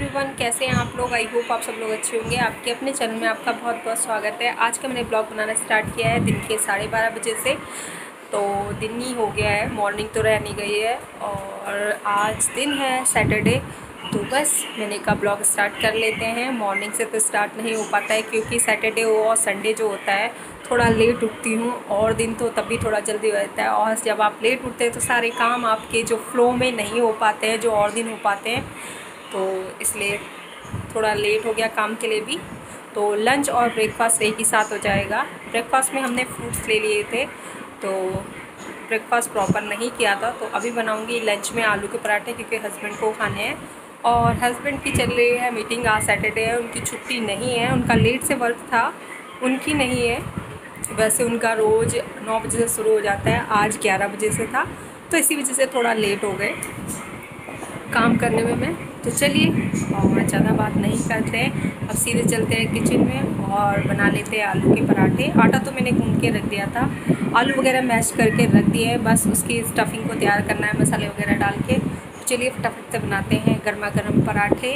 Everyone, कैसे हैं आप लोग। आई होप आप सब लोग अच्छे होंगे। आपके अपने चैनल में आपका बहुत बहुत स्वागत है। आज का मैंने ब्लॉग बनाना स्टार्ट किया है दिन के 12:30 बजे से। तो दिन ही हो गया है, मॉर्निंग तो रह नहीं गई है और आज दिन है सैटरडे। तो बस मैंने कहा ब्लॉग स्टार्ट कर लेते हैं। मॉर्निंग से तो स्टार्ट नहीं हो पाता है क्योंकि सैटरडे और संडे जो होता है थोड़ा लेट उठती हूँ, और दिन तो तब भी थोड़ा जल्दी हो जाता है। और जब आप लेट उठते हैं तो सारे काम आपके जो फ्लो में नहीं हो पाते हैं जो और दिन हो पाते हैं, तो इसलिए थोड़ा लेट हो गया काम के लिए भी। तो लंच और ब्रेकफास्ट एक ही साथ हो जाएगा। ब्रेकफास्ट में हमने फ्रूट्स ले लिए थे, तो ब्रेकफास्ट प्रॉपर नहीं किया था। तो अभी बनाऊंगी लंच में आलू के पराठे क्योंकि हस्बैंड को खाने हैं। और हस्बैंड की चल रही है मीटिंग, आज सैटरडे है, उनकी छुट्टी नहीं है। उनका लेट से वर्क था, उनकी नहीं है। वैसे उनका रोज़ 9 बजे से शुरू हो जाता है, आज 11 बजे से था, तो इसी वजह से थोड़ा लेट हो गए काम करने में मैं। तो चलिए और ज़्यादा बात नहीं करते हैं, अब सीधे चलते हैं किचन में और बना लेते हैं आलू के पराठे। आटा तो मैंने गूंद के रख दिया था, आलू वगैरह मैश करके रख दिए हैं, बस उसकी स्टफिंग को तैयार करना है मसाले वगैरह डाल के। तो चलिए फटाफट से बनाते हैं गर्मा गर्म पराठे।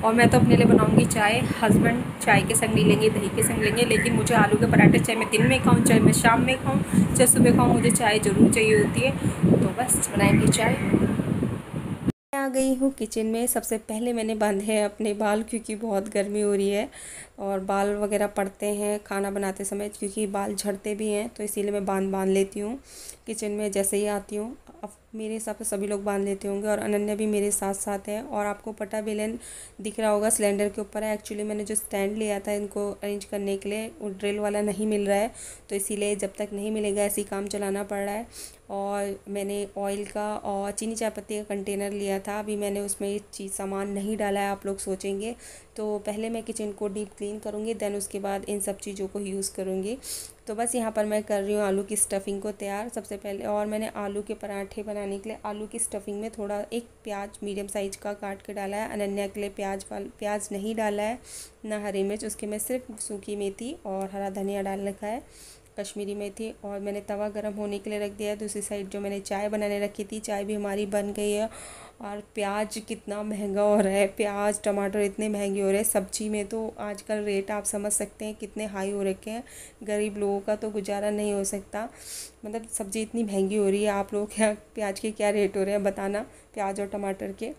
और मैं तो अपने लिए बनाऊंगी चाय, हस्बैंड चाय के संग नहीं लेंगे, दही के संग लेंगे। लेकिन मुझे आलू के पराठे चाहे मैं दिन में खाऊँ, चाहे मैं शाम में खाऊँ, चाहे सुबह खाऊँ, मुझे चाय ज़रूर चाहिए होती है। तो बस बनाएंगे चाय। आ गई हूँ किचन में। सबसे पहले मैंने बांधे हैं अपने बाल क्योंकि बहुत गर्मी हो रही है और बाल वगैरह पड़ते हैं खाना बनाते समय, क्योंकि बाल झड़ते भी हैं, तो इसीलिए मैं बांध लेती हूँ किचन में जैसे ही आती हूँ। अब मेरे हिसाब से सभी लोग बांध लेते होंगे और अनन्या भी मेरे साथ साथ है। और आपको पटा बेलन दिख रहा होगा सिलेंडर के ऊपर है। एक्चुअली मैंने जो स्टैंड लिया था इनको अरेंज करने के लिए, वो ड्रिल वाला नहीं मिल रहा है, तो इसीलिए जब तक नहीं मिलेगा ऐसे ही काम चलाना पड़ रहा है। और मैंने ऑयल का और चीनी चाय पत्ती का कंटेनर लिया था, अभी मैंने उसमें ये चीज़ सामान नहीं डाला है। आप लोग सोचेंगे तो पहले मैं किचन को डीप क्लीन करूँगी, देन उसके बाद इन सब चीज़ों को यूज़ करूँगी। तो बस यहाँ पर मैं कर रही हूँ आलू की स्टफिंग को तैयार सबसे पहले। और मैंने आलू के पराठे बनाने के लिए आलू की स्टफिंग में थोड़ा एक प्याज मीडियम साइज़ का काट के डाला है। अनन्या के लिए प्याज नहीं डाला है, ना हरी मिर्च, उसके में सिर्फ सूखी मेथी और हरा धनिया डाल रखा है, कश्मीरी मेथी। और मैंने तवा गरम होने के लिए रख दिया है। दूसरी साइड जो मैंने चाय बनाने रखी थी, चाय भी हमारी बन गई है। और प्याज कितना महंगा हो रहा है, प्याज टमाटर इतने महंगे हो रहे हैं। सब्जी में तो आजकल रेट आप समझ सकते हैं कितने हाई हो रखे हैं। गरीब लोगों का तो गुजारा नहीं हो सकता, मतलब सब्ज़ी इतनी महंगी हो रही है। आप लोग क्या प्याज के क्या रेट हो रहे हैं बताना, प्याज और टमाटर के।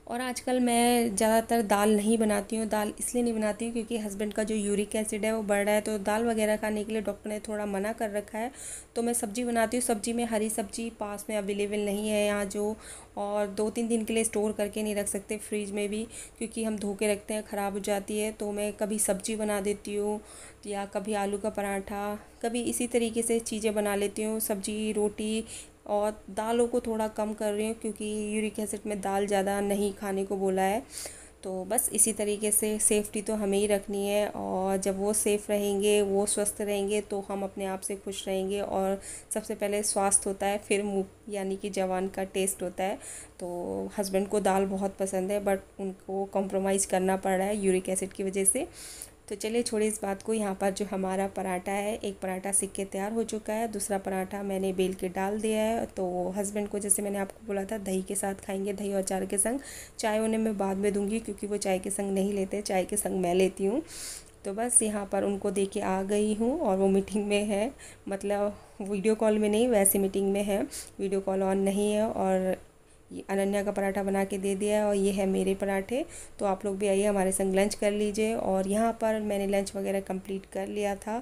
और आजकल मैं ज़्यादातर दाल नहीं बनाती हूँ। दाल इसलिए नहीं बनाती हूँ क्योंकि हस्बैंड का जो यूरिक एसिड है वो बढ़ रहा है, तो दाल वगैरह खाने के लिए डॉक्टर ने थोड़ा मना कर रखा है। तो मैं सब्ज़ी बनाती हूँ। सब्ज़ी में हरी सब्ज़ी पास में अवेलेबल नहीं है यहाँ जो, और 2-3 दिन के लिए स्टोर करके नहीं रख सकते फ्रिज में भी, क्योंकि हम धो के रखते हैं ख़राब हो जाती है। तो मैं कभी सब्ज़ी बना देती हूँ या कभी आलू का पराठा, कभी इसी तरीके से चीज़ें बना लेती हूँ, सब्ज़ी रोटी। और दालों को थोड़ा कम कर रही हूँ क्योंकि यूरिक एसिड में दाल ज़्यादा नहीं खाने को बोला है। तो बस इसी तरीके से सेफ्टी तो हमें ही रखनी है, और जब वो सेफ़ रहेंगे, वो स्वस्थ रहेंगे, तो हम अपने आप से खुश रहेंगे। और सबसे पहले स्वास्थ्य होता है, फिर मुँह यानी कि जवान का टेस्ट होता है। तो हस्बैंड को दाल बहुत पसंद है, बट उनको कॉम्प्रोमाइज़ करना पड़ रहा है यूरिक एसिड की वजह से। तो चलिए छोड़िए इस बात को। यहाँ पर जो हमारा पराठा है, एक पराठा सिक के तैयार हो चुका है, दूसरा पराठा मैंने बेल के डाल दिया है। तो हस्बैंड को जैसे मैंने आपको बोला था दही के साथ खाएंगे, दही और अचार के संग। चाय उन्हें मैं बाद में दूंगी क्योंकि वो चाय के संग नहीं लेते, चाय के संग मैं लेती हूँ। तो बस यहाँ पर उनको दे के आ गई हूँ और वो मीटिंग में है, मतलब वीडियो कॉल में नहीं, वैसे मीटिंग में है, वीडियो कॉल ऑन नहीं है। और ये अनन्या का पराठा बना के दे दिया है और ये है मेरे पराठे। तो आप लोग भी आइए हमारे संग लंच कर लीजिए। और यहाँ पर मैंने लंच वगैरह कंप्लीट कर लिया था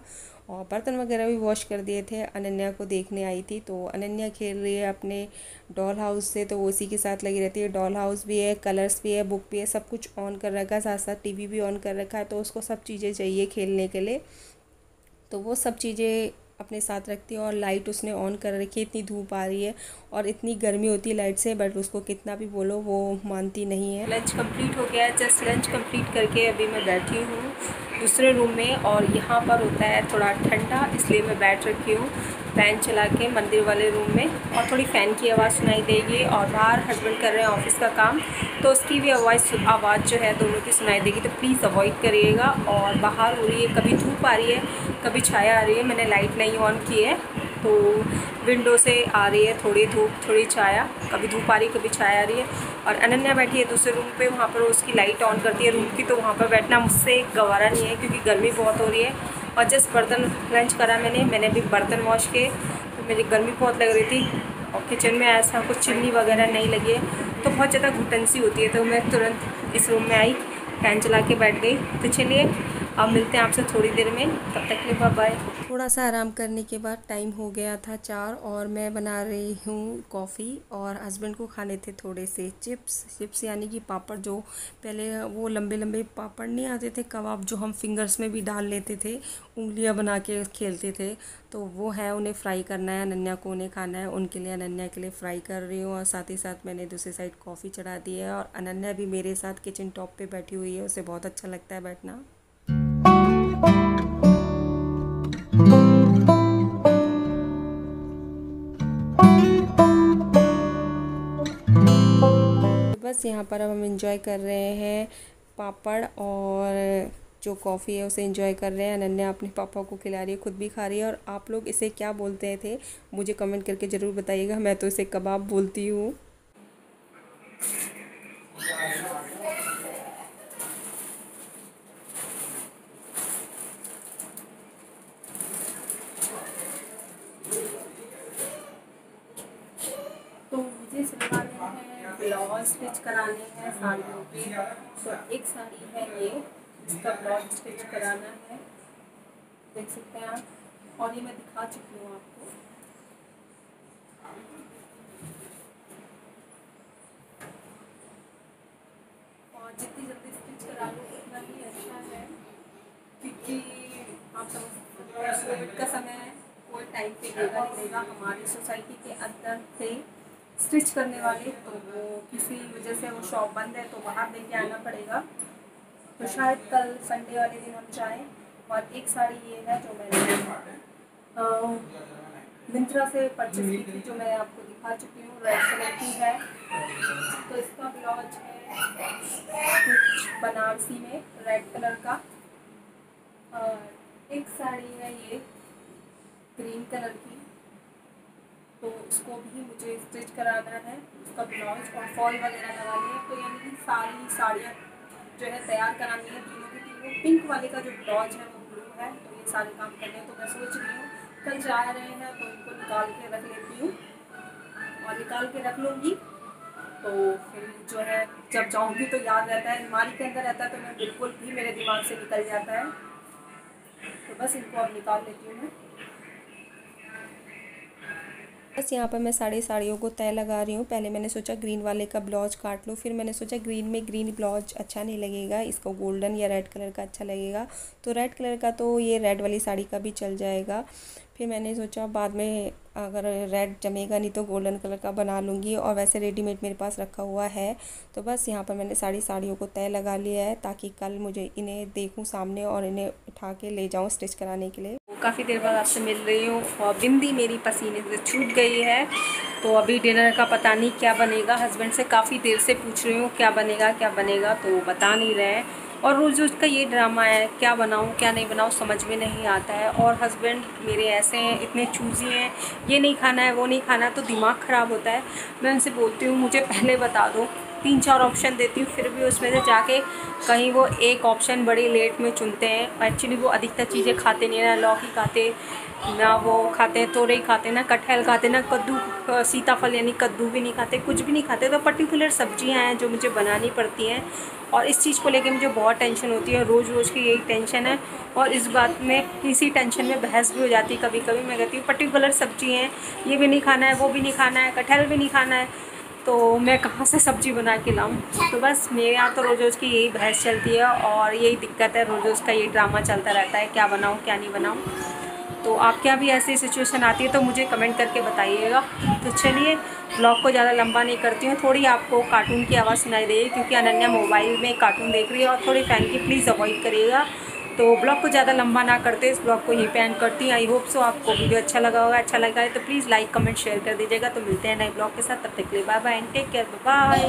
और बर्तन वगैरह भी वॉश कर दिए थे। अनन्या को देखने आई थी, तो अनन्या खेल रही है अपने डॉल हाउस से, तो वो उसी के साथ लगी रहती है। डॉल हाउस भी है, कलर्स भी है, बुक भी है, सब कुछ ऑन कर रखा है, साथ साथ टीवी भी ऑन कर रखा है। तो उसको सब चीज़ें चाहिए खेलने के लिए, तो वो सब चीज़ें अपने साथ रखती है। और लाइट उसने ऑन कर रखी है, इतनी धूप आ रही है और इतनी गर्मी होती है लाइट से, बट उसको कितना भी बोलो वो मानती नहीं है। लंच कंप्लीट हो गया है, जस्ट लंच कंप्लीट करके अभी मैं बैठी हूँ दूसरे रूम में। और यहाँ पर होता है थोड़ा ठंडा, इसलिए मैं बैठ रखी हूँ फ़ैन चला के मंदिर वाले रूम में। और थोड़ी फ़ैन की आवाज़ सुनाई देगी, और बाहर हस्बैंड कर रहे हैं ऑफिस का काम, तो उसकी भी आवाज़ जो है दोनों की सुनाई देगी, तो प्लीज़ अवॉइड करिएगा। और बाहर हो रही है, कभी धूप आ रही है, कभी छाया आ रही है, मैंने लाइट नहीं ऑन की है, तो विंडो से आ रही है थोड़ी धूप थोड़ी छाया, कभी धूप आ रही है कभी छाया आ रही है। और अनन्या बैठी है दूसरे रूम पे, वहाँ पर उसकी लाइट ऑन करती है रूम की, तो वहाँ पर बैठना मुझसे गवारा नहीं है क्योंकि गर्मी बहुत हो रही है। और जस्ट बर्तन रंच करा मैंने भी बर्तन वॉश किए, तो मेरी गर्मी बहुत लग रही थी और किचन में ऐसा कुछ चिमनी वगैरह नहीं लगी है तो बहुत ज़्यादा घुटन सी होती है। तो मैं तुरंत इस रूम में आई, फैन चला के बैठ गई। तो चलिए अब मिलते हैं आपसे थोड़ी देर में, तब तक के लिए बाय बाय। थोड़ा सा आराम करने के बाद टाइम हो गया था 4 और मैं बना रही हूँ कॉफ़ी। और हस्बैंड को खाने थे थोड़े से चिप्स यानी कि पापड़, जो पहले वो लंबे लंबे पापड़ नहीं आते थे कबाब, जो हम फिंगर्स में भी डाल लेते थे, उंगलियाँ बना के खेलते थे, तो वो है, उन्हें फ्राई करना है। अनन्या को उन्हें खाना है, उनके लिए अनन्या के लिए फ्राई कर रही हूँ। और साथ ही साथ मैंने दूसरी साइड कॉफ़ी चढ़ा दी है और अनन्या भी मेरे साथ किचन टॉप पे बैठी हुई है, उसे बहुत अच्छा लगता है बैठना। बस यहाँ पर अब हम एंजॉय कर रहे हैं पापड़ और जो कॉफ़ी है उसे एंजॉय कर रहे हैं। अनन्या अपने पापा को खिला रही है, खुद भी खा रही है। और आप लोग इसे क्या बोलते थे मुझे कमेंट करके ज़रूर बताइएगा। मैं तो इसे कबाब बोलती हूँ। तो मुझे सिलवाने हैं ब्लाउज, स्टिच कराने हैं साड़ियों के। तो एक साड़ी है ये, इसका ब्लाउज स्टिच कराना है, देख सकते हैं आप। और ये मैं दिखा चुकी हूँ आपको। और जितनी जल्दी स्टिच करा लो उतना ही अच्छा है, क्योंकि आप समझ सकते हैं कोविड का समय है, कोई टाइम पे देगा नहीं देगा। हमारी सोसाइटी के अंदर थे स्टिच करने वाले, तो वो किसी वजह से वो शॉप बंद है तो बाहर लेके आना पड़ेगा। तो शायद कल संडे वाले दिन हम जाएँ। और एक साड़ी ये है जो मैंने मिंत्रा से परचेज की थी, जो मैं आपको दिखा चुकी हूँ, रेड कलर की है। तो इसका ब्लाउज है कुछ बनारसी में रेड कलर का। और एक साड़ी है ये ग्रीन कलर की, तो इसको भी मुझे स्टिच कराना है, उसका ब्लाउज और फॉल वगैरह लगानी है। तो यानी कि साड़ियाँ जो है तैयार करानी है तीनों की तीनों। पिंक वाले का जो ब्लाउज है वो ब्लू है, तो ये सारे काम करने हैं। तो मैं सोच रही हूँ कल जा रहे हैं तो इनको निकाल के रख लेती हूँ, और निकाल के रख लूँगी तो फिर जो है जब जाऊँगी तो याद रहता है, अलमारी के अंदर रहता है तो मैं बिल्कुल भी मेरे दिमाग से निकल जाता है। तो बस इनको अब निकाल लेती हूँ मैं। बस यहाँ पर मैं साड़ियों को तय लगा रही हूँ। पहले मैंने सोचा ग्रीन वाले का ब्लाउज काट लूँ, फिर मैंने सोचा ग्रीन में ग्रीन ब्लाउज अच्छा नहीं लगेगा, इसको गोल्डन या रेड कलर का अच्छा लगेगा। तो रेड कलर का तो ये रेड वाली साड़ी का भी चल जाएगा। फिर मैंने सोचा बाद में अगर रेड जमेगा नहीं तो गोल्डन कलर का बना लूँगी, और वैसे रेडीमेड मेरे पास रखा हुआ है। तो बस यहाँ पर मैंने साड़ियों को तय लगा लिया है, ताकि कल मुझे इन्हें देखूँ सामने और इन्हें उठा के ले जाऊँ स्टिच कराने के लिए। काफ़ी देर बाद आपसे मिल रही हूँ और बिंदी मेरी पसीने से छूट गई है। तो अभी डिनर का पता नहीं क्या बनेगा, हस्बैंड से काफ़ी देर से पूछ रही हूँ क्या बनेगा तो बता नहीं रहे हैं। और रोज़ रोज़ का ये ड्रामा है, क्या बनाऊँ क्या नहीं बनाऊँ समझ में नहीं आता है। और हस्बैंड मेरे ऐसे हैं, इतने चूज़ी हैं, ये नहीं खाना है वो नहीं खाना है, तो दिमाग ख़राब होता है। मैं उनसे बोलती हूँ मुझे पहले बता दो, 3-4 ऑप्शन देती हूँ, फिर भी उसमें से जाके कहीं वो एक ऑप्शन बड़ी लेट में चुनते हैं। एक्चुअली वो अधिकतर चीज़ें खाते नहीं हैं, ना लौकी खाते, ना वो खाते हैं तोरई खाते, ना कटहल खाते, ना कद्दू, सीताफल यानी कद्दू भी नहीं खाते, कुछ भी नहीं खाते। तो पर्टिकुलर सब्जियां हैं जो मुझे बनानी पड़ती हैं, और इस चीज़ को लेके मुझे बहुत टेंशन होती है। रोज़ रोज़ की यही टेंशन है, और इस बात में इसी टेंशन में बहस भी हो जाती है कभी कभी। मैं कहती हूँ पर्टिकुलर सब्जी हैं, ये भी नहीं खाना है वो भी नहीं खाना है, कटहल भी नहीं खाना है, तो मैं कहाँ से सब्ज़ी बना के लाऊं। तो बस मेरे यहाँ तो रोज़ रोज़ की यही बहस चलती है और यही दिक्कत है, रोज़ रोज़ का यही ड्रामा चलता रहता है, क्या बनाऊं क्या नहीं बनाऊं। तो आपके यहाँ भी ऐसी सिचुएशन आती है तो मुझे कमेंट करके बताइएगा। तो चलिए ब्लॉग को ज़्यादा लंबा नहीं करती हूँ, थोड़ी आपको कार्टून की आवाज़ सुनाई देगी क्योंकि अनन्या मोबाइल में कार्टून देख रही है, और थोड़ी फ़ैन की प्लीज़ अवॉइड करिएगा। तो ब्लॉग को ज़्यादा लंबा ना करते, इस ब्लॉग को यहीं पे एंड करती हूँ। आई होप सो आपको वीडियो अच्छा लगा होगा, अच्छा लगा है तो प्लीज़ लाइक कमेंट शेयर कर दीजिएगा। तो मिलते हैं नए ब्लॉग के साथ, तब तक के लिए bye bye and take care, bye.